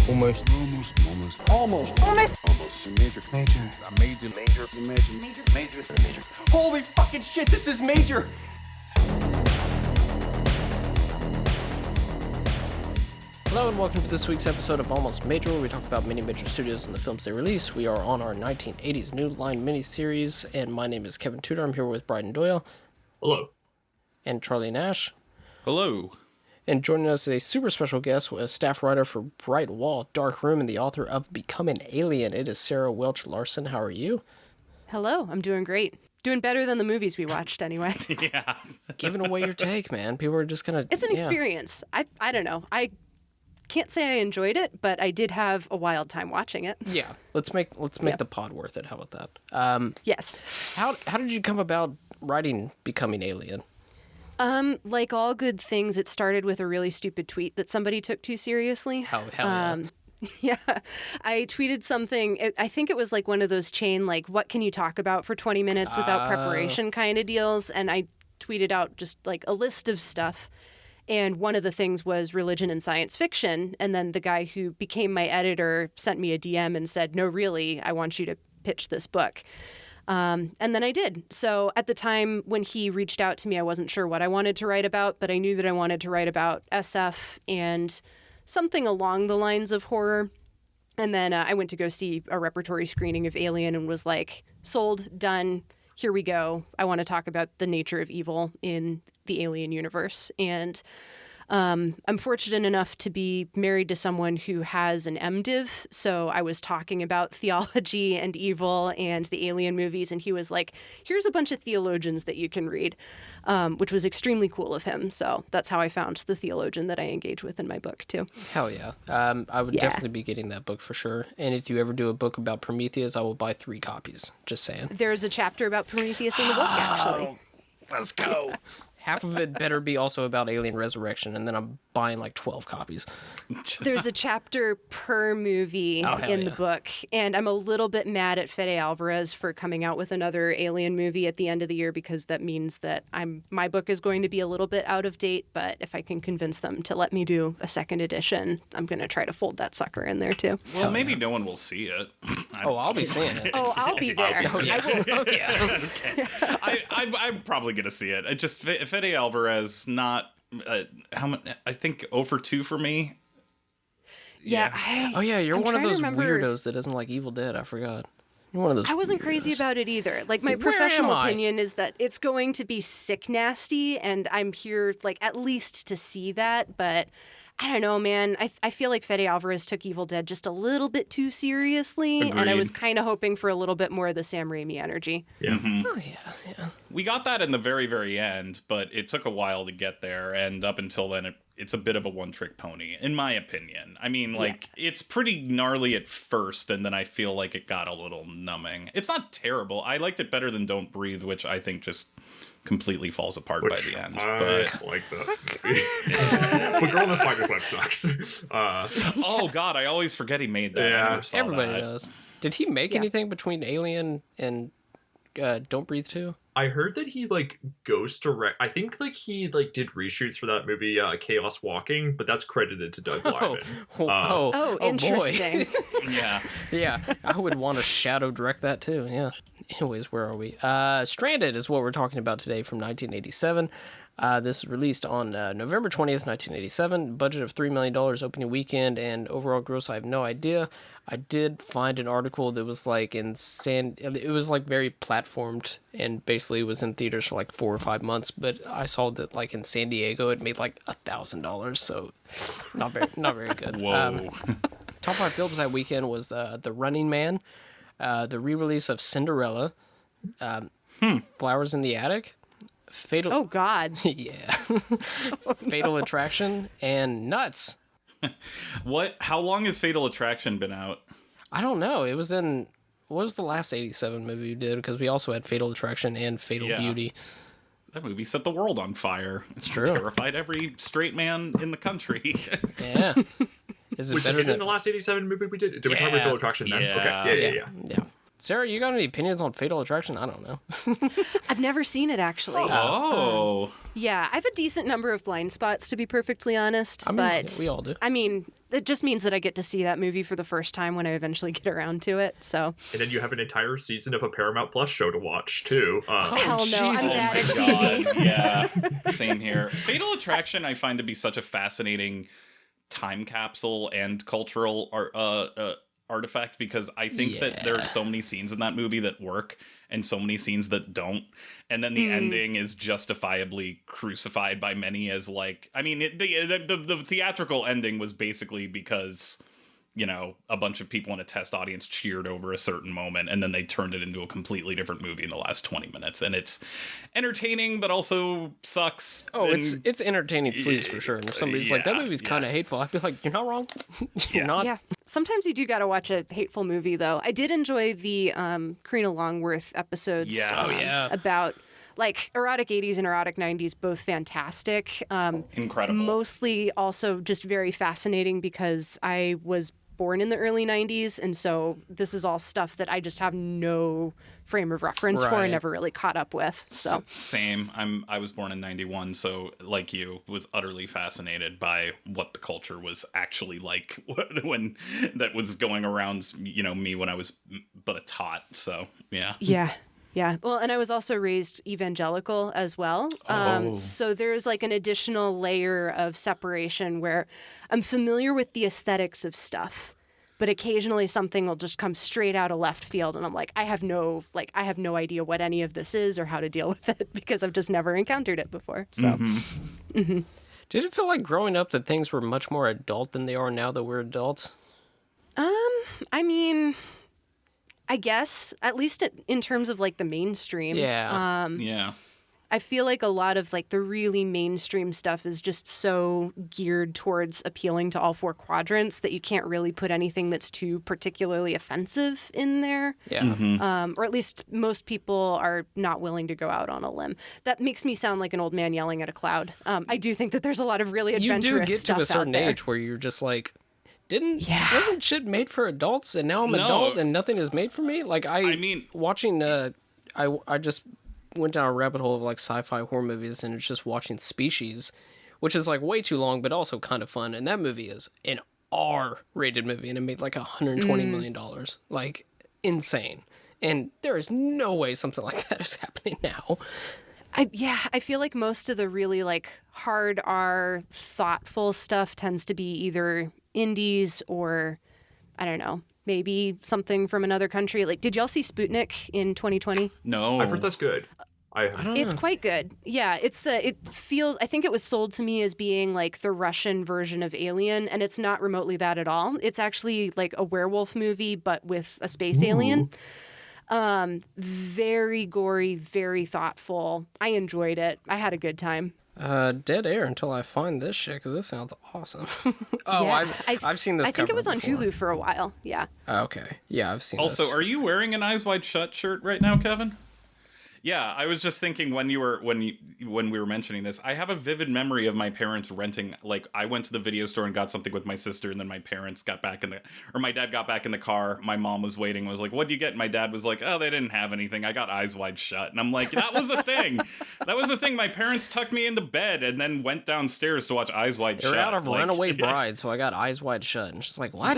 Almost. Major. Holy fucking shit, this is major! Hello and welcome to this week's episode of Almost Major, where we talk about many major studios and the films they release. We are on our 1980s New Line miniseries, and my name is Kevin Tudor. I'm here with Bryden Doyle. Hello. And Charlie Nash. Hello. And joining us is a super special guest, a staff writer for Bright Wall, Dark Room, and the author of Become an Alien. It is Sarah Welch-Larson. How are you? Hello, I'm doing great. Doing better than the movies we watched anyway. Yeah. Giving away your take, man. People are just going to... It's an experience. I don't know. I can't say I enjoyed it, but I did have a wild time watching it. Yeah. Let's make the pod worth it. How about that? Yes. How did you come about writing Becoming Alien? Like all good things, it started with a really stupid tweet that somebody took too seriously. Hell yeah. Yeah, I tweeted something. I think it was like one of those chain, like, what can you talk about for 20 minutes without preparation kind of deals. And I tweeted out just like a list of stuff. And one of the things was religion and science fiction. And then the guy who became my editor sent me a DM and said, no, really, I want you to pitch this book. And then I did. So at the time when he reached out to me, I wasn't sure what I wanted to write about, but I knew that I wanted to write about SF and something along the lines of horror. And then I went to go see a repertory screening of Alien and was like, sold, done, here we go. I want to talk about the nature of evil in the Alien universe. And I'm fortunate enough to be married to someone who has an MDiv, so I was talking about theology and evil and the Alien movies, and he was like, here's a bunch of theologians that you can read, which was extremely cool of him. So that's how I found the theologian that I engage with in my book, too. Hell yeah. I would definitely be getting that book for sure. And if you ever do a book about Prometheus, I will buy 3 copies. Just saying. There's a chapter about Prometheus in the book, actually. Let's go. Half of it better be also about Alien Resurrection, and then I'm buying like 12 copies. There's a chapter per movie in the book, and I'm a little bit mad at Fede Alvarez for coming out with another Alien movie at the end of the year, because that means that my book is going to be a little bit out of date, but if I can convince them to let me do a second edition, I'm going to try to fold that sucker in there too. Well, maybe no one will see it. I'll be seeing it. Oh, I'll be there. Oh, yeah. I will. Yeah. Okay. I'm probably going to see it. It just Fede Alvarez, not how much? I think 0 for 2 for me. Yeah. You're I'm one of trying to those remember... weirdos that doesn't like Evil Dead. I forgot. You're one of those. I wasn't weirdos. crazy about it either. Like, my Where professional am I? opinion is that it's going to be sick nasty, and I'm here, like, at least to see that, but I don't know, man. I feel like Fede Alvarez took Evil Dead just a little bit too seriously, Agreed. and I was kind of hoping for a little bit more of the Sam Raimi energy. Yeah. Mm-hmm. Oh, yeah. We got that in the very, very end, but it took a while to get there, and up until then, it's a bit of a one-trick pony, in my opinion. I mean, like, It's pretty gnarly at first, and then I feel like it got a little numbing. It's not terrible. I liked it better than Don't Breathe, which I think just completely falls apart by the end. I like that. But Girl in the Spider Web sucks. Oh, God, I always forget he made that. Yeah. I never saw Everybody that. does. Did he make anything between Alien and Don't Breathe 2? I heard that he ghost direct. I think he did reshoots for that movie Chaos Walking, but that's credited to Doug Lyman. Oh, interesting. Yeah. Yeah, I would want to shadow direct that too. Yeah. Anyways, where are we? Stranded is what we're talking about today, from 1987. This is released on November 20th, 1987. Budget of $3 million opening weekend, and overall gross, I have no idea. I did find an article that was it was very platformed, and basically was in theaters for 4 or 5 months. But I saw that in San Diego it made $1,000, so not very good. Whoa. Top 5 films that weekend was The Running Man, the re-release of Cinderella, Flowers in the Attic, Fatal. Oh, God. Yeah. Fatal Attraction, and Nuts. How long has Fatal Attraction been out? I don't know. It was in... What was the last 87 movie you did? Because we also had Fatal Attraction and Fatal Beauty. That movie set the world on fire. It's true. Terrified every straight man in the country. Yeah. Is it Was better it in than the last 87 movie we did? Did we talk about Fatal Attraction then? Yeah. Okay. Yeah. Sarah, you got any opinions on Fatal Attraction? I don't know. I've never seen it, actually. Oh. Yeah, I have a decent number of blind spots, to be perfectly honest. I mean, but we all do. I mean, it just means that I get to see that movie for the first time when I eventually get around to it. So. And then you have an entire season of a Paramount Plus show to watch too. Hell no! I'm Jesus. bad at Oh my TV. god, yeah. Same here. Fatal Attraction I find to be such a fascinating time capsule and cultural artifact, because I think that there are so many scenes in that movie that work and so many scenes that don't, and then the ending is justifiably crucified by many as like, I mean, the theatrical ending was basically because, you know, a bunch of people in a test audience cheered over a certain moment, and then they turned it into a completely different movie in the last 20 minutes. And it's entertaining, but also sucks. Oh, and it's entertaining sleaze for sure. And if somebody's like, that movie's kind of hateful, I'd be like, you're not wrong. You're not. Yeah. Sometimes you do got to watch a hateful movie, though. I did enjoy the Karina Longworth episodes Yes. Oh, yeah. about, like, erotic 80s and erotic 90s, both fantastic. Incredible. Mostly also just very fascinating because I was born in the early 90s, and so this is all stuff that I just have no frame of reference for Right. and never really caught up with. So Same. I was born in 91, so like you, was utterly fascinated by what the culture was actually like when that was going around, you know, me when I was but a tot. So yeah. Yeah. Well, and I was also raised evangelical as well. So there's like an additional layer of separation where I'm familiar with the aesthetics of stuff, but occasionally something will just come straight out of left field, and I'm like, I have no idea what any of this is or how to deal with it because I've just never encountered it before. So Did it feel like growing up that things were much more adult than they are now that we're adults? I mean, I guess, at least in terms of like the mainstream. Yeah. Yeah. I feel like a lot of like the really mainstream stuff is just so geared towards appealing to all four quadrants that you can't really put anything that's too particularly offensive in there. Yeah. Or at least most people are not willing to go out on a limb. That makes me sound like an old man yelling at a cloud. I do think that there's a lot of really You adventurous do get stuff to a out certain there. age where you're just like, Yeah. wasn't shit made for adults, and now I'm No. adult and nothing is made for me? Like, I mean- watching, I just went down a rabbit hole of like sci-fi horror movies, and it's just watching Species, which is like way too long, but also kind of fun. And that movie is an R-rated movie, and it made like $120 million. Like, insane. And there is no way something like that is happening now. I feel like most of the really like hard R thoughtful stuff tends to be either indies or, I don't know, maybe something from another country. Like, did y'all see Sputnik in 2020? No. I've heard that's good. I haven't. It's quite good. Yeah, it's it feels. I think it was sold to me as being like the Russian version of Alien, and it's not remotely that at all. It's actually like a werewolf movie, but with a space alien. Very gory, very thoughtful. I enjoyed it. I had a good time. Dead air until I find this shit, because this sounds awesome. I've seen this I think cover it was on before. Hulu for a while. Yeah. Okay. Yeah, I've seen Also, this. are you wearing an Eyes Wide Shut shirt right now, Kevin? Yeah, I was just thinking when we were mentioning this, I have a vivid memory of my parents renting. Like, I went to the video store and got something with my sister, and then my parents got back my dad got back in the car. My mom was waiting. Was like, "What'd you get?" And my dad was like, "Oh, they didn't have anything. I got Eyes Wide Shut." And I'm like, "That was a thing. That was a thing." My parents tucked me into bed and then went downstairs to watch Eyes Wide They're Shut. out of Like, Runaway Bride, so I got Eyes Wide Shut. And she's like, what?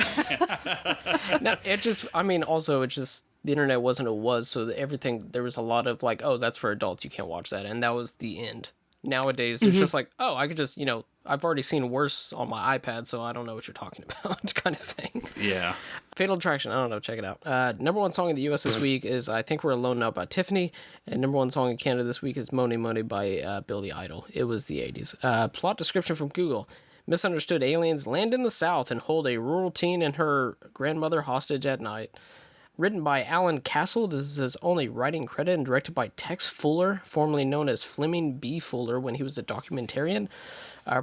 No, it just, I mean, also, it just, the internet wasn't what it was, so everything, there was a lot of like, oh, that's for adults, you can't watch that. And that was the end. Nowadays, it's just like, oh, I could just, I've already seen worse on my iPad, so I don't know what you're talking about, kind of thing. Yeah. Fatal Attraction, I don't know, check it out. Number one song in the U.S. this week is I Think We're Alone Now by Tiffany, and number one song in Canada this week is Money Money by Billy Idol. It was the 80s. Plot description from Google. Misunderstood aliens land in the South and hold a rural teen and her grandmother hostage at night. Written by Alan Castle, this is his only writing credit, and directed by Tex Fuller, formerly known as Fleming B. Fuller when he was a documentarian.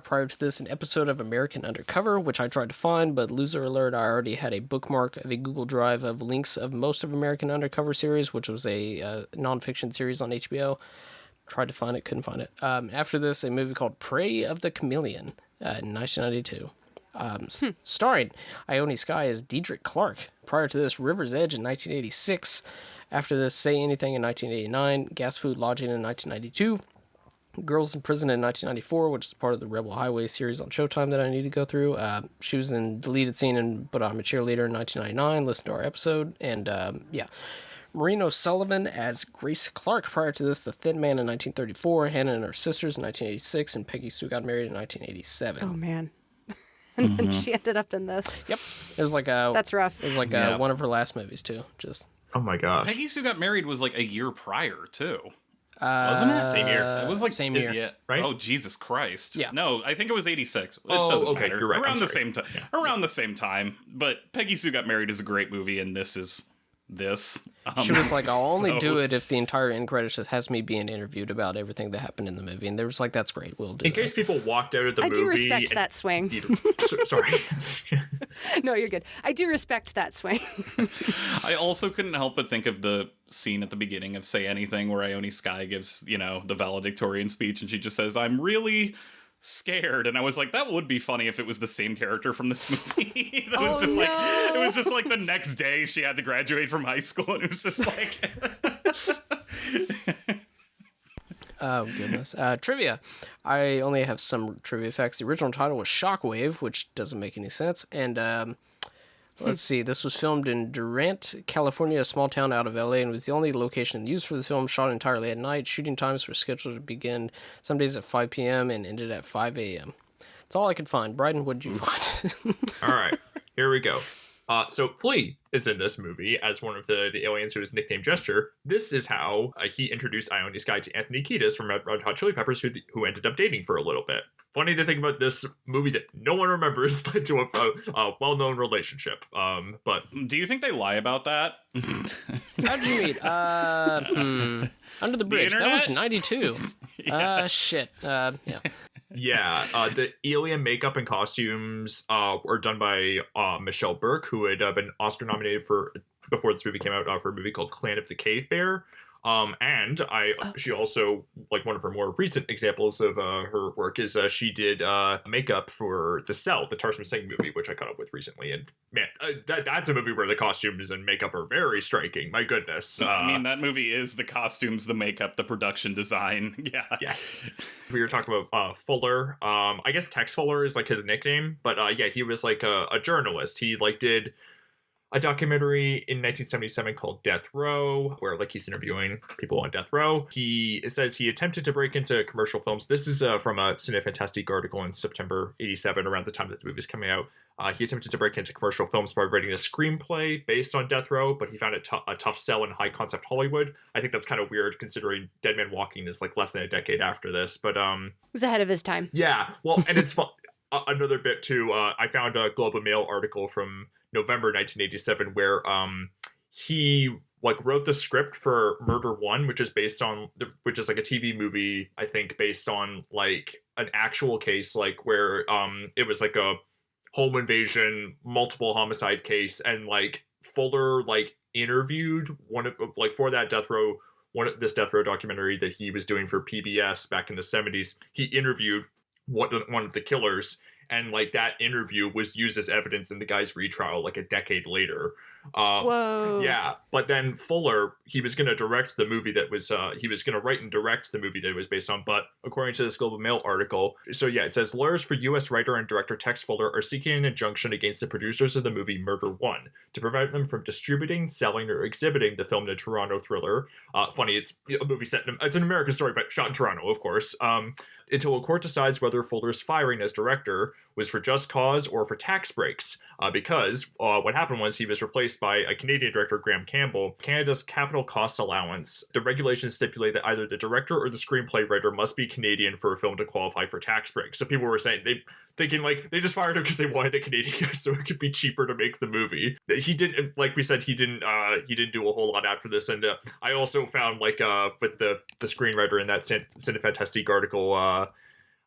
Prior to this, an episode of American Undercover, which I tried to find, but loser alert, I already had a bookmark of a Google Drive of links of most of American Undercover series, which was a nonfiction series on HBO. Tried to find it, couldn't find it. After this, a movie called Prey of the Chameleon in 1992. Starring Ione Skye as Diedrich Clark. Prior to this, River's Edge in 1986. After this, Say Anything in 1989. Gas Food Lodging in 1992. Girls in Prison in 1994, which is part of the Rebel Highway series on Showtime that I need to go through. She was in deleted scene in But I'm a Cheerleader in 1999. Listen to our episode. And, yeah. Maureen O'Sullivan as Grace Clark. Prior to this, The Thin Man in 1934, Hannah and Her Sisters in 1986, and Peggy Sue Got Married in 1987. Oh, man. And then she ended up in this. Yep. It was like a... That's rough. It was like one of her last movies, too. Just... Oh my gosh. Peggy Sue Got Married was like a year prior, too. Wasn't it? Same year. It was like same year. Yeah. Right? Oh, Jesus Christ. Yeah. No, I think it was 86. It Oh, doesn't okay, matter. you're right. Around I'm the sorry. same time. Around the same time. But Peggy Sue Got Married is a great movie, and this is this. She was like, I'll only so- do it if the entire end credits just has me being interviewed about everything that happened in the movie. And they was like, that's great. We'll do In it. case people walked out of the I movie... do respect and- that swing. Sorry. No, you're good. I do respect that swing. I also couldn't help but think of the scene at the beginning of Say Anything where Ione Skye gives, the valedictorian speech and she just says, I'm really scared. And I was like, that would be funny if it was the same character from this movie. That was just like, it was just like the next day she had to graduate from high school. And it was just like... Oh, goodness. Trivia. I only have some trivia facts. The original title was Shockwave, which doesn't make any sense. And let's see. This was filmed in Durant, California, a small town out of LA, and was the only location used for the film, shot entirely at night. Shooting times were scheduled to begin some days at 5 p.m. and ended at 5 a.m. That's all I could find. Bryden, what did you find? All right, here we go. So Flea is in this movie as one of the aliens who is nicknamed Gesture. This is how he introduced Ione Skye to Anthony Kiedis from Red Hot Chili Peppers, who ended up dating for a little bit. Funny to think about this movie that no one remembers led to a well-known relationship. But Do you think they lie about that? How'd you meet? Under the Bridge. That was internet? 92. Shit. Yeah. yeah, the alien makeup and costumes were done by Michelle Burke, who had been Oscar nominated before this movie came out for a movie called Clan of the Cave Bear. She also, like, one of her more recent examples of her work is she did makeup for The Cell, the Tarsem Singh movie, which I caught up with recently. And man, that's a movie where the costumes and makeup are very striking. My goodness. I mean, that movie is the costumes, the makeup, the production design. Yeah. Yes. We were talking about Fuller. I guess Tex Fuller is like his nickname, but yeah, he was like a journalist. He like did a documentary in 1977 called Death Row, where like he's interviewing people on death row. It says he attempted to break into commercial films. This is from a Cine Fantastique article in September 87, around the time that the movie was coming out. He attempted to break into commercial films by writing a screenplay based on Death Row, but he found it a tough sell in high concept Hollywood. I think that's kind of weird considering Dead Man Walking is like less than a decade after this, but It was ahead of his time. yeah, well, and it's fun. Another bit too, I found a Globe and Mail article from November 1987 where he like wrote the script for Murder One, which is like a TV movie, I think, based on like an actual case, like where it was like a home invasion, multiple homicide case, and like Fuller like interviewed one of like for that this Death Row documentary that he was doing for PBS back in the 70s. He interviewed one of the killers, and like that interview was used as evidence in the guy's retrial like a decade later. Whoa. Yeah, but then Fuller, he was going to direct the movie that was he was going to write and direct the movie that it was based on, but according to this Globe and Mail article, so yeah, it says lawyers for U.S. writer and director Tex Fuller are seeking an injunction against the producers of the movie Murder One to prevent them from distributing, selling, or exhibiting the film in a Toronto thriller. Funny, it's a movie set it's an American story, but shot in Toronto, of course. Until a court decides whether Fuller's firing as director was for just cause or for tax breaks, because what happened was he was replaced by a Canadian director, Graham Campbell. Canada's capital cost allowance, the regulations stipulate that either the director or the screenplay writer must be Canadian for a film to qualify for tax breaks. So people were saying, thinking like they just fired him because they wanted a Canadian guy so it could be cheaper to make the movie. He didn't, like we said, he didn't do a whole lot after this. And I also found like with the screenwriter in that Cine Fantastique article,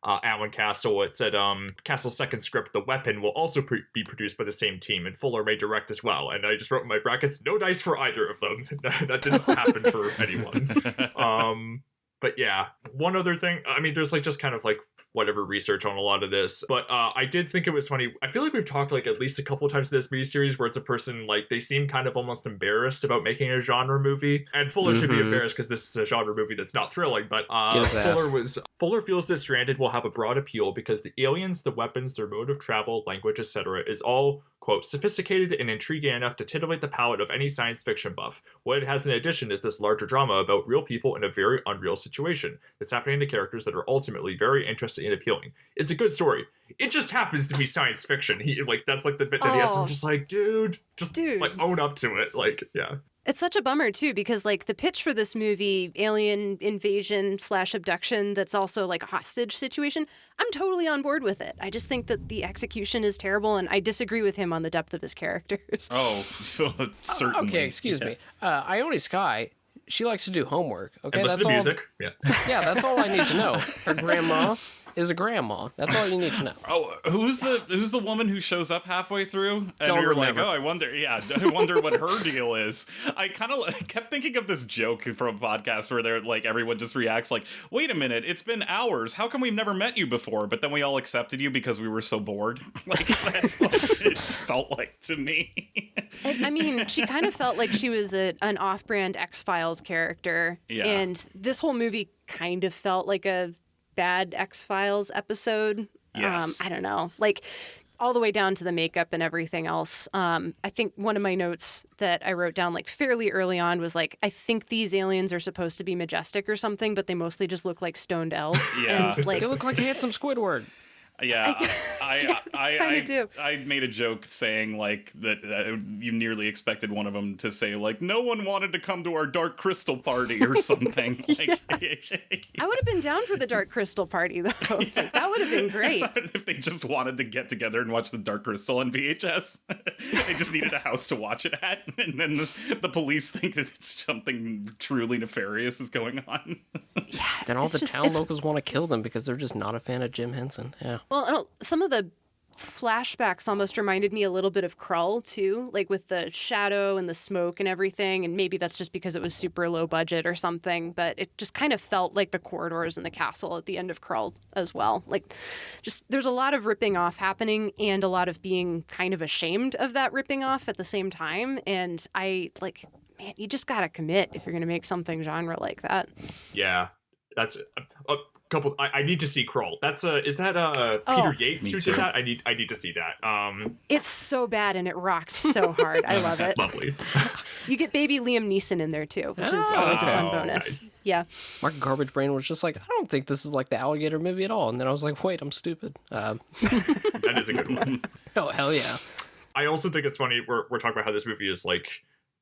Alan Castle, it said Castle's second script, The Weapon, will also be produced by the same team, and Fuller may direct as well. And I just wrote in my brackets, no dice for either of them. That didn't happen for anyone. But yeah, one other thing, I mean, there's like just kind of like whatever research on a lot of this. But I did think it was funny. I feel like we've talked like at least a couple of times in this miniseries where it's a person like they seem kind of almost embarrassed about making a genre movie. And Fuller should be embarrassed because this is a genre movie that's not thrilling. But Fuller feels that Stranded will have a broad appeal because the aliens, the weapons, their mode of travel, language, etc. is all, quote, sophisticated and intriguing enough to titillate the palate of any science fiction buff. What it has in addition is this larger drama about real people in a very unreal situation that's happening to characters that are ultimately very interesting and appealing. It's a good story. It just happens to be science fiction. That's like the bit that he has. I'm just like, dude, like own up to it. Like, yeah. It's such a bummer, too, because, like, the pitch for this movie, alien invasion / abduction, that's also, like, a hostage situation, I'm totally on board with it. I just think that the execution is terrible, and I disagree with him on the depth of his characters. Oh, certainly. Okay, excuse me. Ione Skye, she likes to do homework. Okay, and listen to music. Yeah. Yeah, that's all I need to know. Her grandma is a grandma. That's all you need to know. Oh, who's the woman who shows up halfway through? And Don't you're remember. like, oh, I wonder what her deal is. I kind of kept thinking of this joke from a podcast where they're like, everyone just reacts like, wait a minute, it's been hours. How come we've never met you before? But then we all accepted you because we were so bored. Like, that's what it felt like to me. I mean, she kind of felt like she was an off-brand X-Files character. Yeah. And this whole movie kind of felt like a bad X-Files episode. Yes. I don't know. Like, all the way down to the makeup and everything else. I think one of my notes that I wrote down like fairly early on was like, I think these aliens are supposed to be majestic or something, but they mostly just look like stoned elves. Yeah. And, like, They look like handsome Squidward. Yeah, I do. I made a joke saying like that you nearly expected one of them to say like, no one wanted to come to our Dark Crystal party or something. Like, I would have been down for the Dark Crystal party though. Yeah. Like, that would have been great. If they just wanted to get together and watch the Dark Crystal on VHS, they just needed a house to watch it at, and then the police think that it's something truly nefarious is going on. Yeah. Then all it's the just- town it's- locals want to kill them because they're just not a fan of Jim Henson. Yeah. Well, some of the flashbacks almost reminded me a little bit of Krull too, like with the shadow and the smoke and everything. And maybe that's just because it was super low budget or something, but it just kind of felt like the corridors in the castle at the end of Krull as well. Like, just there's a lot of ripping off happening and a lot of being kind of ashamed of that ripping off at the same time. And man, you just gotta commit if you're gonna make something genre like that. Yeah. That's a couple. I need to see Krull. Is that Peter Yates me who too. did that? I need to see that. It's so bad and it rocks so hard. I love it. Lovely. You get baby Liam Neeson in there too, which is always a fun Oh, bonus. nice. Yeah. Mark Garbage Brain was just like, I don't think this is like the alligator movie at all. And then I was like, wait, I'm stupid. That is a good one. Oh, hell yeah. I also think it's funny. We're talking about how this movie is like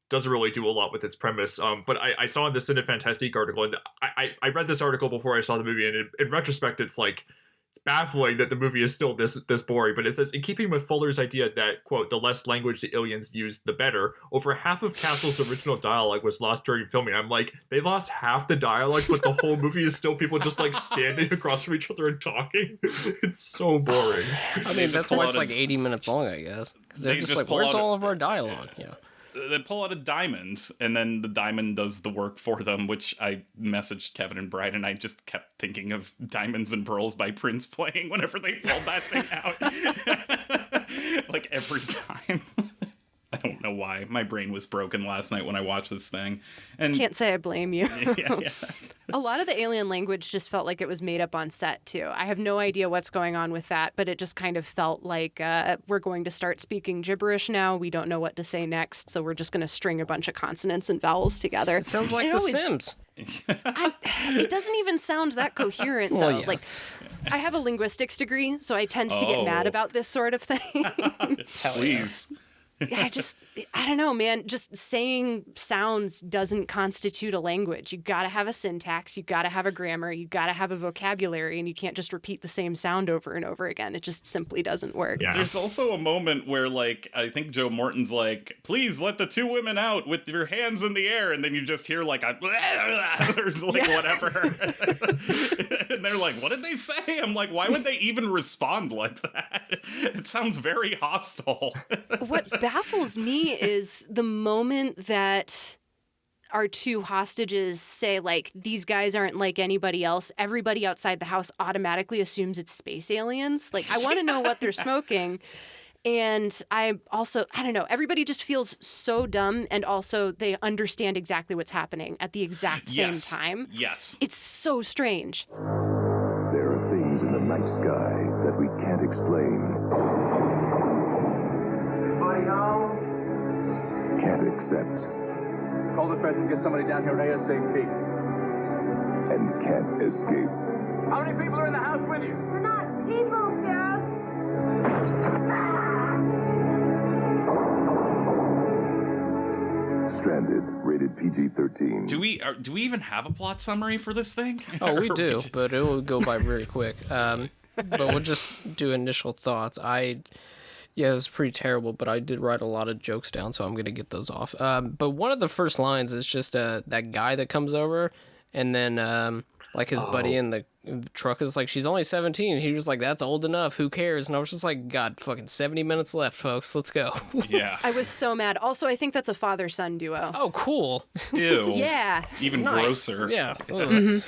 doesn't really do a lot with its premise. But I saw the Cine Fantastique article, and I read this article before I saw the movie, and in retrospect, it's baffling that the movie is still this boring. But it says, in keeping with Fuller's idea that, quote, the less language the aliens use, the better, over half of Castle's original dialogue was lost during filming. I'm like, they lost half the dialogue, but the whole movie is still people just like standing across from each other and talking. It's so boring. I mean, that's pull why out it's a- like 80 minutes long, I guess. Because they're They just just like, pull where's out a- all of our dialogue? Yeah. They pull out a diamond, and then the diamond does the work for them, which I messaged Kevin and Brian, and I just kept thinking of Diamonds and Pearls by Prince playing whenever they pulled that thing out. Like, every time. I don't know why. My brain was broken last night when I watched this thing. And Can't say I blame you. yeah. A lot of the alien language just felt like it was made up on set too. I have no idea what's going on with that, but it just kind of felt like we're going to start speaking gibberish now. We don't know what to say next, so we're just going to string a bunch of consonants and vowels together. It sounds like And The it always- Sims. It doesn't even sound that coherent though. Well, yeah. Like, I have a linguistics degree, so I tend to get Oh. mad about this sort of thing. Please. I don't know, man. Just saying sounds doesn't constitute a language. You got to have a syntax. You got to have a grammar. You got to have a vocabulary, and you can't just repeat the same sound over and over again. It just simply doesn't work. Yeah. There's also a moment where, like, I think Joe Morton's like, please let the two women out with your hands in the air. And then you just hear, like, a there's like whatever. And they're like, what did they say? I'm like, why would they even respond like that? It sounds very hostile. What baffles me is the moment that our two hostages say, like, these guys aren't like anybody else, everybody outside the house automatically assumes it's space aliens. Like, I want to know what they're smoking. And I don't know, everybody just feels so dumb, and also they understand exactly what's happening at the exact same time. Yes. It's so strange. There are things in the night sky that we can't explain. Anybody home? Can't accept. Call the feds and get somebody down here ASAP. And can't escape. How many people are in the house with you? We're not people, Sheriff. Stranded, rated PG-13. Do we even have a plot summary for this thing? Oh, we do, but it will go by very quick. But we'll just do initial thoughts. Yeah, it's pretty terrible, but I did write a lot of jokes down, so I'm going to get those off. But one of the first lines is just that guy that comes over, and then like his buddy in the truck is like, she's only 17. He was like, that's old enough. Who cares? And I was just like, God, fucking 70 minutes left, folks. Let's go. Yeah. I was so mad. Also, I think that's a father-son duo. Oh, cool. Ew. Yeah. Even Nice. grosser. Yeah. Ooh.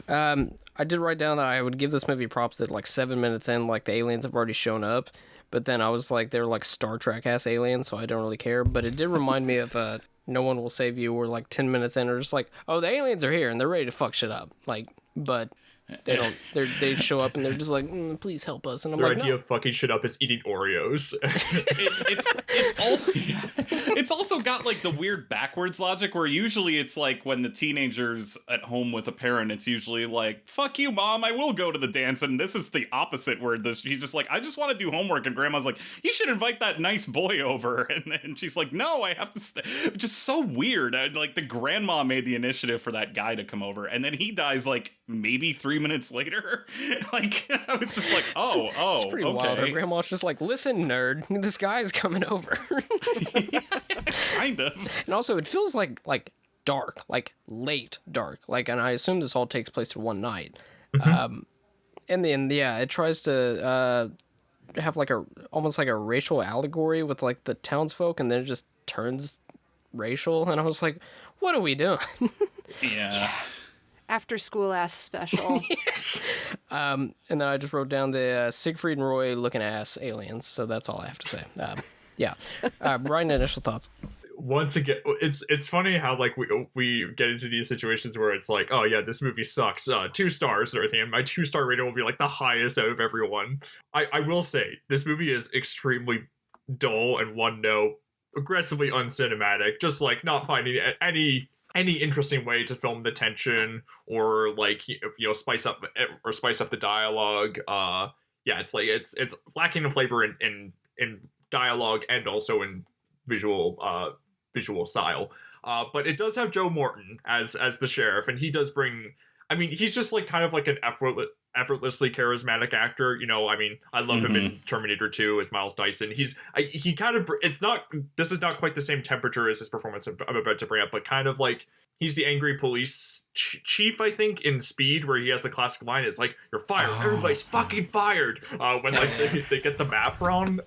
I did write down that I would give this movie props that like 7 minutes in, like the aliens have already shown up. But then I was like, they're like Star Trek-ass aliens, so I don't really care. But it did remind me of No One Will Save You, where like 10 minutes in, are just like, oh, the aliens are here, and they're ready to fuck shit up. Like, but they don't. They show up, and they're just like, please help us. And I'm Their like, idea no. of fucking shit up is eating Oreos. It's also got like the weird backwards logic where usually it's like when the teenager's at home with a parent, it's usually like, fuck you, mom, I will go to the dance. And this is the opposite where he's just like, I just want to do homework. And grandma's like, you should invite that nice boy over. And then she's like, no, I have to stay. Just so weird. Like the grandma made the initiative for that guy to come over. And then he dies like maybe 3 minutes later. Like, I was just like, It's pretty okay. wild. Her grandma's just like, listen, nerd, this guy's coming over. Kind of. And also, it feels like dark, like late dark. Like, and I assume this all takes place in one night. In the end, yeah, it tries to have like almost like a racial allegory with like the townsfolk, and then it just turns racial. And I was like, what are we doing? Yeah. After school ass special. And then I just wrote down the Siegfried and Roy looking ass aliens. So that's all I have to say. Yeah. Brian, initial thoughts. Once again, it's funny how like we get into these situations where it's like, oh yeah, this movie sucks, 2 stars and everything, and my 2-star rating will be like the highest out of everyone. I will say this movie is extremely dull and one note, aggressively uncinematic, just like not finding any interesting way to film the tension or like spice up the dialogue. Yeah, it's like it's lacking in flavor in dialogue and also in visual style. But it does have Joe Morton as the sheriff, and he does bring. I mean, he's just like kind of like an effortlessly charismatic actor. I love him in Terminator 2 as Miles Dyson. He kind of, this is not quite the same temperature as his performance I'm about to bring up, but kind of like he's the angry police chief, I think, in Speed, where he has the classic line, it's like, you're fired, everybody's fucking fired, when like they get the map wrong.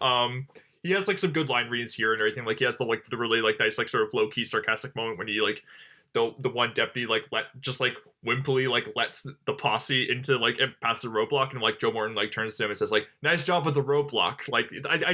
He has like some good line reads here and everything. Like he has the really like nice like sort of low key sarcastic moment when he like the one deputy like wimpily like lets the posse into like past the roadblock, and like Joe Morton like turns to him and says like, nice job with the roadblock. Like I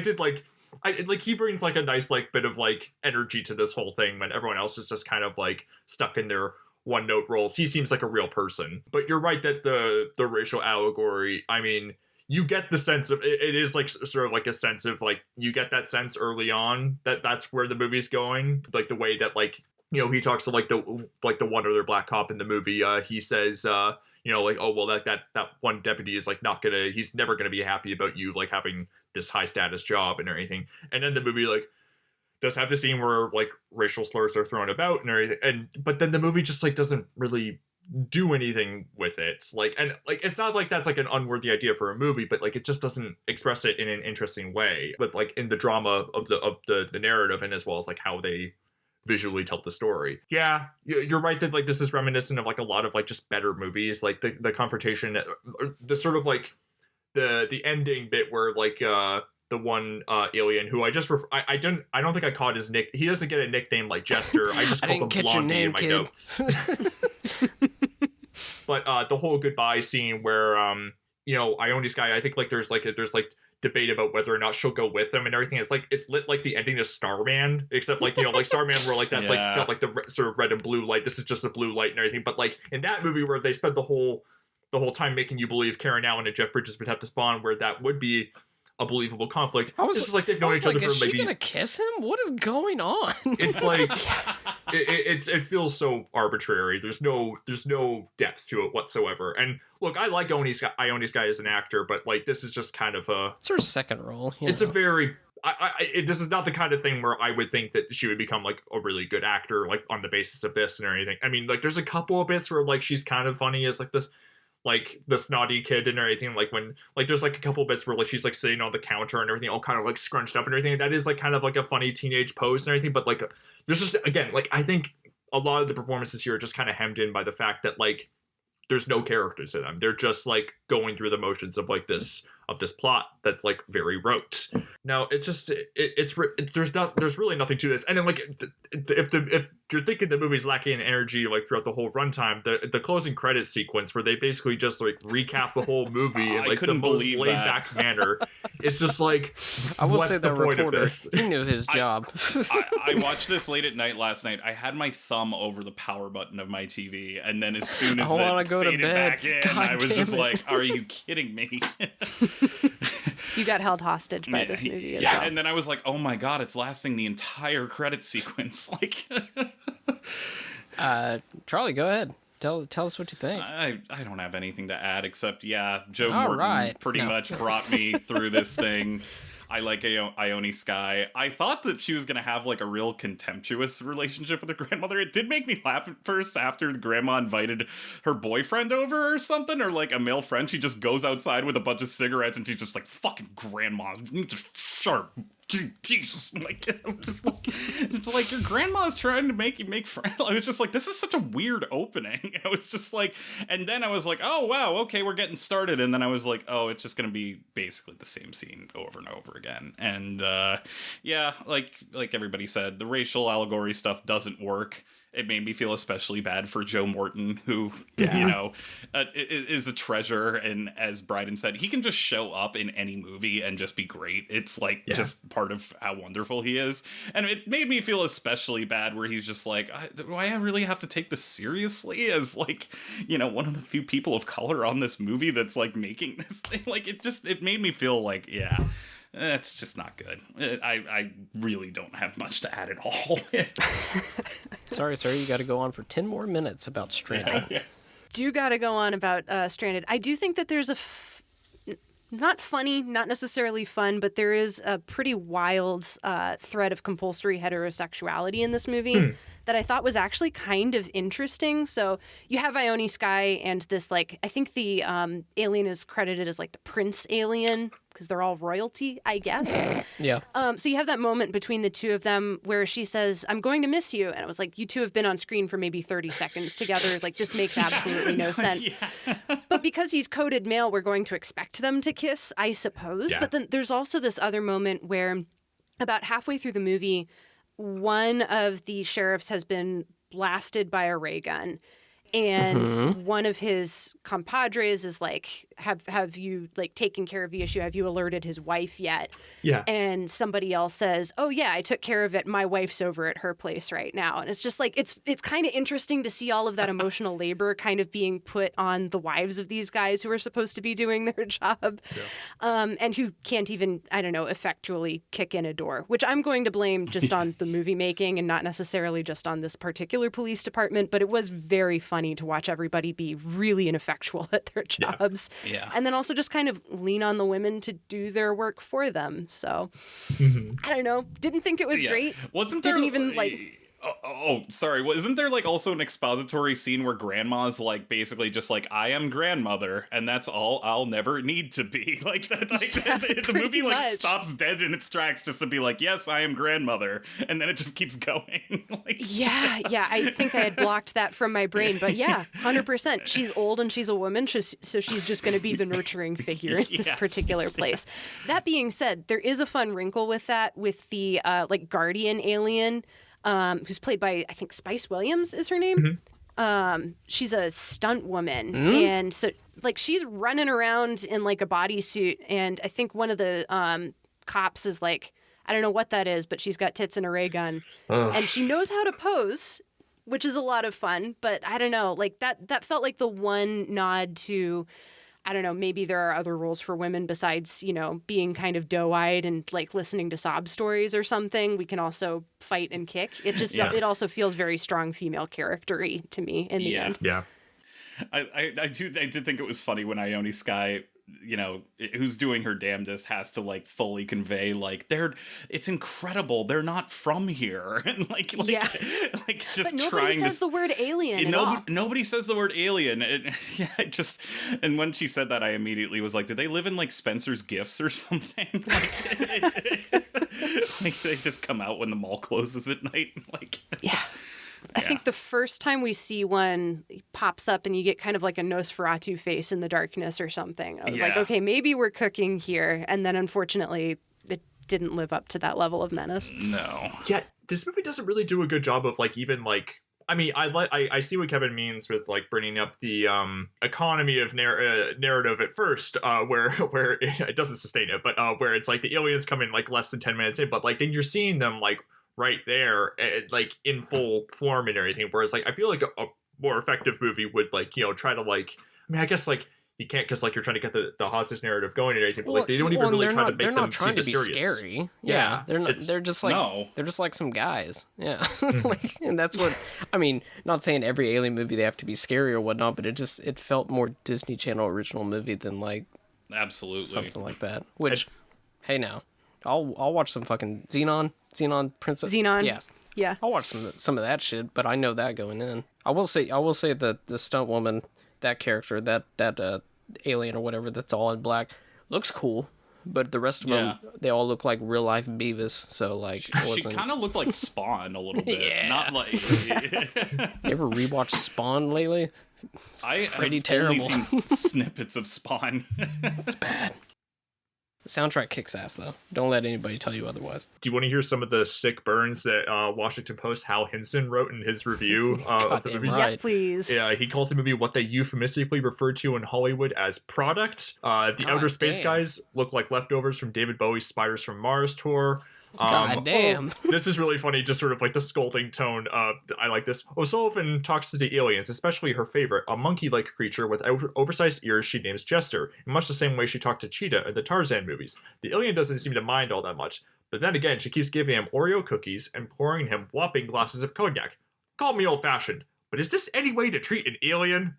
he brings like a nice like bit of like energy to this whole thing when everyone else is just kind of like stuck in their one note roles. He seems like a real person. But you're right that the racial allegory, I mean, you get the sense of it is like sort of like a sense of like, you get that sense early on that that's where the movie's going. Like the way that like, he talks to like the one other black cop in the movie. He says, like, oh, well, that one deputy is like he's never gonna be happy about you like having this high status job and everything. And then the movie like does have the scene where like racial slurs are thrown about and everything, but then the movie just like doesn't really do anything with it. It's not like that's like an unworthy idea for a movie, but like it just doesn't express it in an interesting way, but like in the drama of the narrative, and as well as like how they visually tell the story. Yeah, you're right that like this is reminiscent of like a lot of like just better movies, like the confrontation, the sort of like the ending bit where like the one alien who I just I don't think I caught his nick. He doesn't get a nickname like Jester. I just called him Blondie in my notes. But the whole goodbye scene where Ione's guy, I think like there's debate about whether or not she'll go with them and everything. It's lit like the ending of Starman, except like like Starman where like that's like got like the sort of red and blue light. This is just a blue light and everything. But like in that movie where they spent the whole time making you believe Karen Allen and Jeff Bridges would have to spawn, where that would be a believable conflict. This is like they've known each other for is maybe. She gonna kiss him? What is going on? It's like it feels so arbitrary. There's no depth to it whatsoever. And look, I like Ione's guy as an actor, but like this is just kind of it's her second role. It's a very. This is not the kind of thing where I would think that she would become like a really good actor, like on the basis of this and anything. I mean, like there's a couple of bits where like she's kind of funny as like this. Like the snotty kid and everything, like when like there's like a couple bits where like she's like sitting on the counter and everything all kind of like scrunched up and everything. That is like kind of like a funny teenage pose and everything, but like there's just again like I think a lot of the performances here are just kind of hemmed in by the fact that like there's no characters in them. They're just like going through the motions of like this plot that's like very rote. Now it's just there's really nothing to this. And then like if you're thinking the movie's lacking in energy like throughout the whole runtime, the closing credits sequence where they basically just like recap the whole movie in like the most laid back manner. It's just like I will what's say the the point reporter, of this? he knew his job. I watched this late at night last night. I had my thumb over the power button of my TV, and then as soon as that faded back in, I was just like, "Are you kidding me?" You got held hostage by this movie as well. And then I was like, "Oh my god, it's lasting the entire credit sequence!" Like, Charlie, go ahead. Tell us what you think. I don't have anything to add except Joe All Morton right. pretty much brought me through this thing. I like Ione Skye. I thought that she was going to have like a real contemptuous relationship with her grandmother. It did make me laugh at first after the grandma invited her boyfriend over or something, or like a male friend. She just goes outside with a bunch of cigarettes and she's just like, fucking grandma, just sharp. Jesus, like, I'm just like, it's like your grandma's trying to make you make friends. I was just like, this is such a weird opening. I was just like, and then I was like, oh wow, okay, we're getting started. And then I was like, oh, it's just gonna be basically the same scene over and over again. And yeah, like everybody said, the racial allegory stuff doesn't work. It made me feel especially bad for Joe Morton, who, is a treasure. And as Bryden said, he can just show up in any movie and just be great. It's like just part of how wonderful he is. And it made me feel especially bad where he's just like, do I really have to take this seriously as like, one of the few people of color on this movie that's like making this thing? Like, it made me feel like, it's just not good. I really don't have much to add at all. Sorry, sir. You got to go on for 10 more minutes about Stranded. Yeah. Do got to go on about Stranded. I do think that there's not funny, not necessarily fun, but there is a pretty wild thread of compulsory heterosexuality in this movie that I thought was actually kind of interesting. So you have Ione Skye and this, like, I think the alien is credited as like the prince alien because they're all royalty, I guess. Yeah. So you have that moment between the two of them where she says, "I'm going to miss you." And it was like, you two have been on screen for maybe 30 seconds together. Like, this makes absolutely no sense. But because he's coded male, we're going to expect them to kiss, I suppose. Yeah. But then there's also this other moment where about halfway through the movie, one of the sheriffs has been blasted by a ray gun. And one of his compadres is like, have you like taken care of the issue? Have you alerted his wife yet? Yeah. And somebody else says, "Oh yeah, I took care of it. My wife's over at her place right now." And it's just like, it's kind of interesting to see all of that emotional labor kind of being put on the wives of these guys who are supposed to be doing their job. Yeah. And who can't even, I don't know, effectually kick in a door, which I'm going to blame just on the movie making and not necessarily just on this particular police department. But it was very funny to watch everybody be really ineffectual at their jobs. Yeah. And then also just kind of lean on the women to do their work for them. So I don't know. Didn't think it was great. Wasn't there Didn't even like Sorry. Well, isn't there like also an expository scene where grandma's like basically just like, I am grandmother, and that's all I'll never need to be? Like that. Like the movie like much. stops dead in its tracks just to be like, yes, I am grandmother, and then it just keeps going. Like, Yeah. I think I had blocked that from my brain, but yeah, 100%. She's old and she's a woman, so she's just going to be the nurturing figure in this particular place. That being said, there is a fun wrinkle with that, with the like guardian alien. Who's played by, I think, Spice Williams is her name. She's a stunt woman. And so, like, she's running around in, like, a bodysuit. And I think one of the cops is like, I don't know what that is, but she's got tits and a ray gun. And she knows how to pose, which is a lot of fun. But I don't know, like, that felt like the one nod to... I don't know, maybe there are other roles for women besides, you know, being kind of doe-eyed and like listening to sob stories or something. We can also fight and kick. It just, it also feels very strong female character-y to me in the end. Yeah. I did think it was funny when Ione Skye, you know, who's doing her damnedest, has to like fully convey like it's incredible they're not from here, and like just but nobody trying says to the word alien at all. Nobody says the word alien. And when she said that, I immediately was like, did they live in like Spencer's Gifts or something? Like they just come out when the mall closes at night. Like I think the first time we see one, it pops up and you get kind of like a Nosferatu face in the darkness or something. I was like, okay, maybe we're cooking here. And then unfortunately, it didn't live up to that level of menace. No. Yeah, this movie doesn't really do a good job of like even like. I mean, I see what Kevin means with like bringing up the economy of narrative at first, where it doesn't sustain it, but where it's like the aliens come in like less than 10 minutes in, but like then you're seeing them like right there, like in full form and everything. Whereas like I feel like a more effective movie would like, you know, try to like, I mean, I guess like you can't because like you're trying to get the hostage narrative going and everything, but like they don't even really try to make them they're not trying to be mysterious. scary. Yeah, they're just like they're just like some guys. Yeah, like, and that's what I mean. Not saying every alien movie they have to be scary or whatnot, but it felt more Disney Channel original movie than like absolutely something like that. Which, hey now, I'll watch some fucking Xenon Princess. Xenon. Yeah. I'll watch some of that shit, but I know that going in. I will say that the stunt woman, that character, that alien or whatever that's all in black, looks cool, but the rest of them, they all look like real life Beavis. So like, she kind of looked like Spawn a little bit. Not like. You ever rewatched Spawn lately? I pretty have terrible. Only seen snippets of Spawn. It's bad. The soundtrack kicks ass, though. Don't let anybody tell you otherwise. Do you want to hear some of the sick burns that Washington Post Hal Hinson wrote in his review of the movie? Right. Yes, please. Yeah, he calls the movie what they euphemistically refer to in Hollywood as product. The outer space guys look like leftovers from David Bowie's Spiders from Mars tour. God damn. This is really funny, just sort of like the scolding tone. I like this. O'Sullivan talks to the aliens, especially her favorite, a monkey-like creature with oversized ears she names Jester, in much the same way she talked to Cheetah in the Tarzan movies. The alien doesn't seem to mind all that much, but then again, she keeps giving him Oreo cookies and pouring him whopping glasses of cognac. Call me old-fashioned, but is this any way to treat an alien?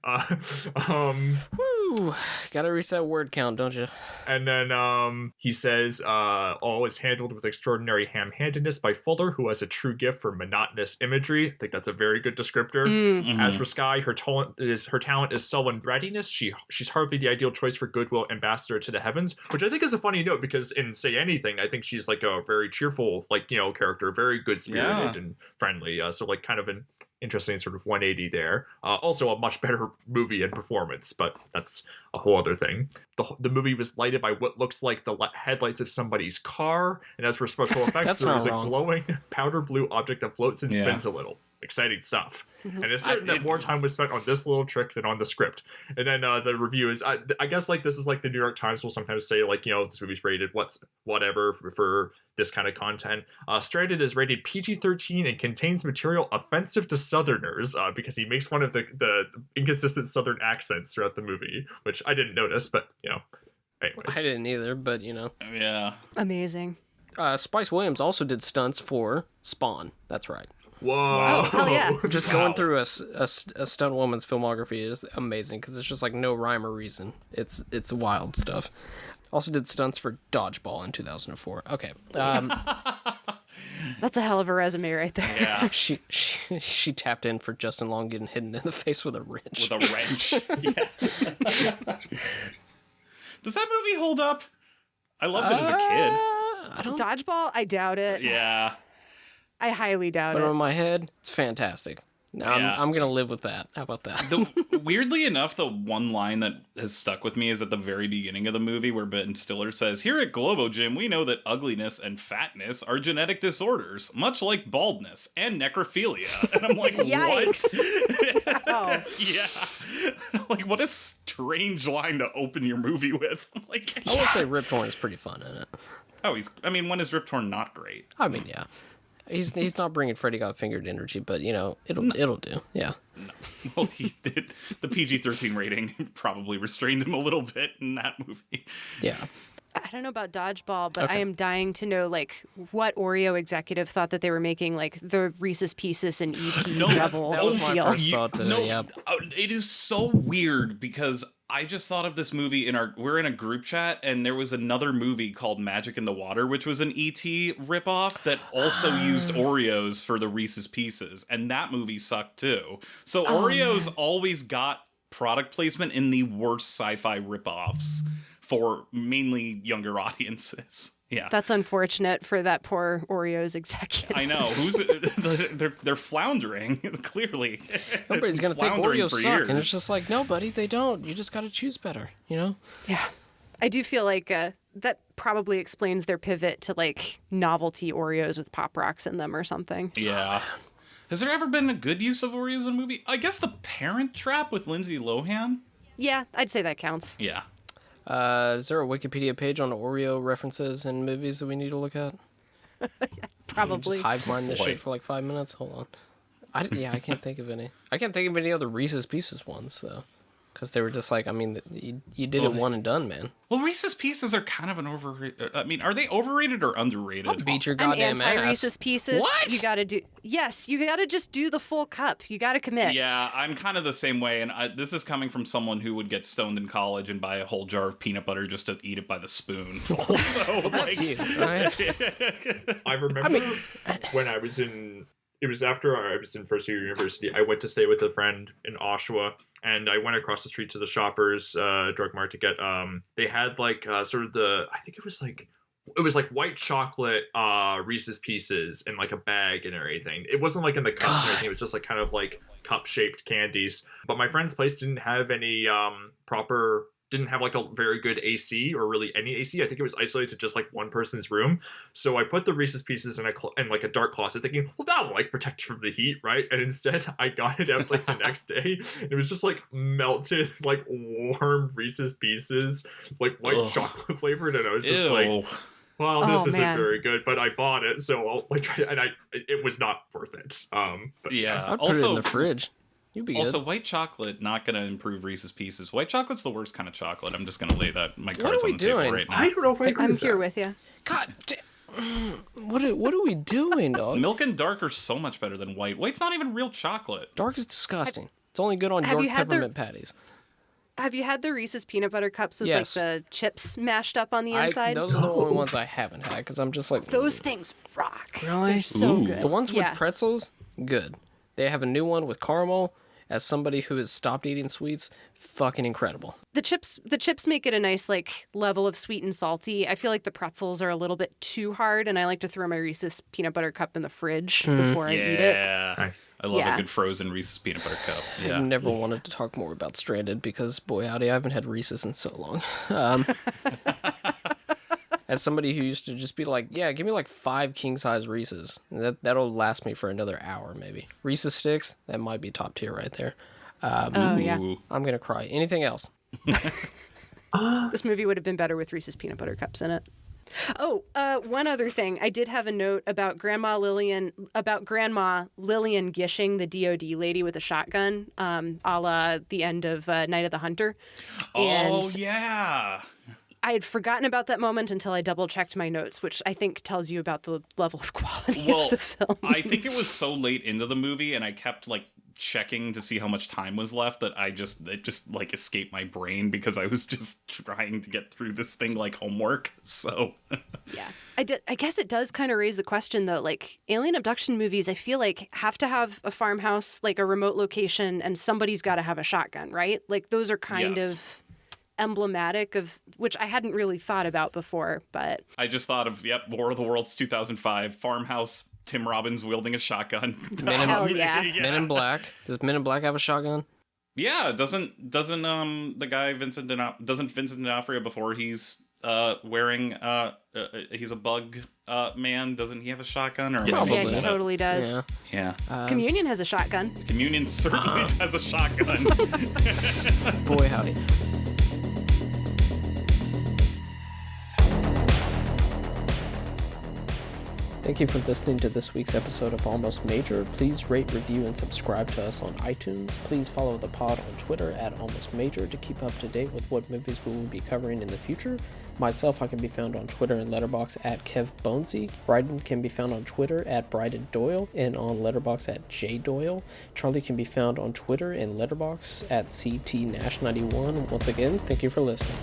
Woo! Gotta reach that word count, don't you? And then he says, all is handled with extraordinary ham-handedness by Fuller, who has a true gift for monotonous imagery. I think that's a very good descriptor. Mm-hmm. As for Skye, her talent is sullen brattiness. She's hardly the ideal choice for goodwill ambassador to the heavens, which I think is a funny note because in Say Anything, I think she's like a very cheerful, like, you know, character, very good-spirited and friendly. So like kind of an interesting sort of 180 there. Also a much better movie and performance, but that's a whole other thing. The movie was lighted by what looks like the headlights of somebody's car, and as for special effects, there is a glowing powder blue object that floats and spins a little. Exciting stuff. And it's certain that more time was spent on this little trick than on the script. And then the review is, I guess like this is like the New York Times will sometimes say like, you know, this movie's rated whatever for this kind of content. Stranded is rated PG-13 and contains material offensive to Southerners because he makes fun of the inconsistent Southern accents throughout the movie, which I didn't notice, but you know, anyways. I didn't either, but you know. Yeah. Amazing. Spice Williams also did stunts for Spawn. That's right. Whoa! Oh, hell yeah! Just going through a stunt woman's filmography is amazing because it's just like no rhyme or reason. It's wild stuff. Also did stunts for Dodgeball in 2004. Okay. That's a hell of a resume right there. Yeah. She tapped in for Justin Long getting hit in the face with a wrench. With a wrench. Yeah. Does that movie hold up? I loved it as a kid. I don't. Dodgeball? I doubt it. Yeah. I highly doubt But it. on my head, it's fantastic. Now Yeah. I'm gonna live with that. How about that? Weirdly enough, the one line that has stuck with me is at the very beginning of the movie where Ben Stiller says, "Here at Globo Gym, we know that ugliness and fatness are genetic disorders, much like baldness and necrophilia." And I'm like, Yikes. what? Oh. Yeah. Like, what a strange line to open your movie with. Like, I will say Rip Torn is pretty fun in it. oh, when is Rip Torn not great? I mean, yeah. He's not bringing Freddy Got Fingered energy, but it'll do. Yeah. No. Well, he did. The PG-13 rating probably restrained him a little bit in that movie. Yeah. I don't know about Dodgeball, but Okay. I am dying to know, like, what Oreo executive thought that they were making, like, the Reese's Pieces and E.T. level that was my deal. first thought too. Yeah. It is so weird because I just thought of this movie we're in a group chat, and there was another movie called Magic in the Water, which was an E.T. ripoff that also used Oreos for the Reese's Pieces, and that movie sucked too. So Oreos always got product placement in the worst sci-fi ripoffs for mainly younger audiences. Yeah. That's unfortunate for that poor Oreos executive. I know. They're floundering, clearly. Everybody's gonna think Floundering Oreos for suck, years. and it's just like, no, buddy, they don't. You just gotta choose better. You know. Yeah. I do feel like that probably explains their pivot to, like, novelty Oreos with Pop Rocks in them or something. Yeah. Has there ever been a good use of Oreos in a movie? I guess The Parent Trap with Lindsay Lohan? Yeah, I'd say that counts. Yeah. Is there a Wikipedia page on Oreo references in movies that we need to look at? Probably. Just hive mind this Boy. shit for like 5 minutes. Hold on. I can't think of any. I can't think of any other Reese's Pieces ones though, because they were just like, I mean, you did it one and done, man. Well, Reese's Pieces are kind of an overrated... I mean, are they overrated or underrated? Beat your I'm goddamn anti ass. Reese's Pieces. What? You gotta do. Yes, you gotta just do the full cup. You gotta commit. Yeah, I'm kind of the same way, and this is coming from someone who would get stoned in college and buy a whole jar of peanut butter just to eat it by the spoon. So, That's like, you, right? I remember when I was in. It was after I was in first year university. I went to stay with a friend in Oshawa, and I went across the street to the Shoppers Drug Mart to get. They had like sort of I think it was like white chocolate Reese's Pieces in like a bag and everything. It wasn't like in the cups or anything. It was just like kind of like cup shaped candies. But my friend's place didn't have any didn't have like a very good AC or really any AC. I think it was isolated to just like one person's room. So I put the Reese's Pieces in like a dark closet thinking, well, that will like protect you from the heat, right? And instead I got it out like the next day. It was just like melted, like warm Reese's Pieces, like white chocolate flavored. And I was just like, well, this isn't very good, but I bought it. So I'll like try it. And it was not worth it. But yeah. I'd put it in the fridge. You'd be Also, good. white chocolate not going to improve Reese's Pieces. White chocolate's the worst kind of chocolate. I'm just going to lay my cards are on we the table doing? right now. I don't know if I agree I'm with here that. with you. God what are we doing, dog? Milk and dark are so much better than white. White's not even real chocolate. Dark is disgusting. It's only good on Have York you had the- peppermint patties. Have you had the Reese's peanut butter cups with Yes. like the chips mashed up on the inside? Those are the only ones I haven't had because I'm just like Those things rock. Really? They're so Ooh. good. The ones with Yeah. pretzels, good. They have a new one with caramel. As somebody who has stopped eating sweets, fucking incredible. The chips make it a nice like level of sweet and salty. I feel like the pretzels are a little bit too hard, and I like to throw my Reese's peanut butter cup in the fridge before I eat it. Yeah. Nice. I love Yeah. a good frozen Reese's peanut butter cup. I've Yeah. never wanted to talk more about Stranded because, boy, howdy, I haven't had Reese's in so long. As somebody who used to just be like, yeah, give me like 5 king-size Reese's. That'll last me for another hour, maybe. Reese's Sticks, that might be top tier right there. Oh yeah. Ooh. I'm going to cry. Anything else? This movie would have been better with Reese's peanut butter cups in it. Oh, one other thing. I did have a note about Grandma Lillian Gishing, the DOD lady with a shotgun, a la the end of Night of the Hunter. Oh, yeah. I had forgotten about that moment until I double-checked my notes, which I think tells you about the level of quality Well, of the film. I think it was so late into the movie, and I kept like checking to see how much time was left that it just like escaped my brain because I was just trying to get through this thing like homework. So yeah, I guess it does kind of raise the question though, like alien abduction movies, I feel like have to have a farmhouse, like a remote location, and somebody's got to have a shotgun, right? Like those are kind of emblematic of, which I hadn't really thought about before, but I just thought of War of the Worlds 2005 farmhouse, Tim Robbins wielding a shotgun. Hell yeah. Men in Black. Does Men in Black have a shotgun? Yeah, doesn't the guy Vincent D'Onofrio, before he's wearing he's a bug man, doesn't he have a shotgun? Or Probably. Yeah, he totally does. Yeah. Communion has a shotgun. Communion certainly has a shotgun. Boy, howdy. Thank you for listening to this week's episode of Almost Major. Please rate, review, and subscribe to us on iTunes. Please follow the pod on Twitter at Almost Major to keep up to date with what movies we will be covering in the future. Myself, I can be found on Twitter and Letterboxd at KevBonesy. Bryden can be found on Twitter at Bryden Doyle and on Letterboxd at JDoyle. Charlie can be found on Twitter and Letterboxd at CTNash91. Once again, thank you for listening.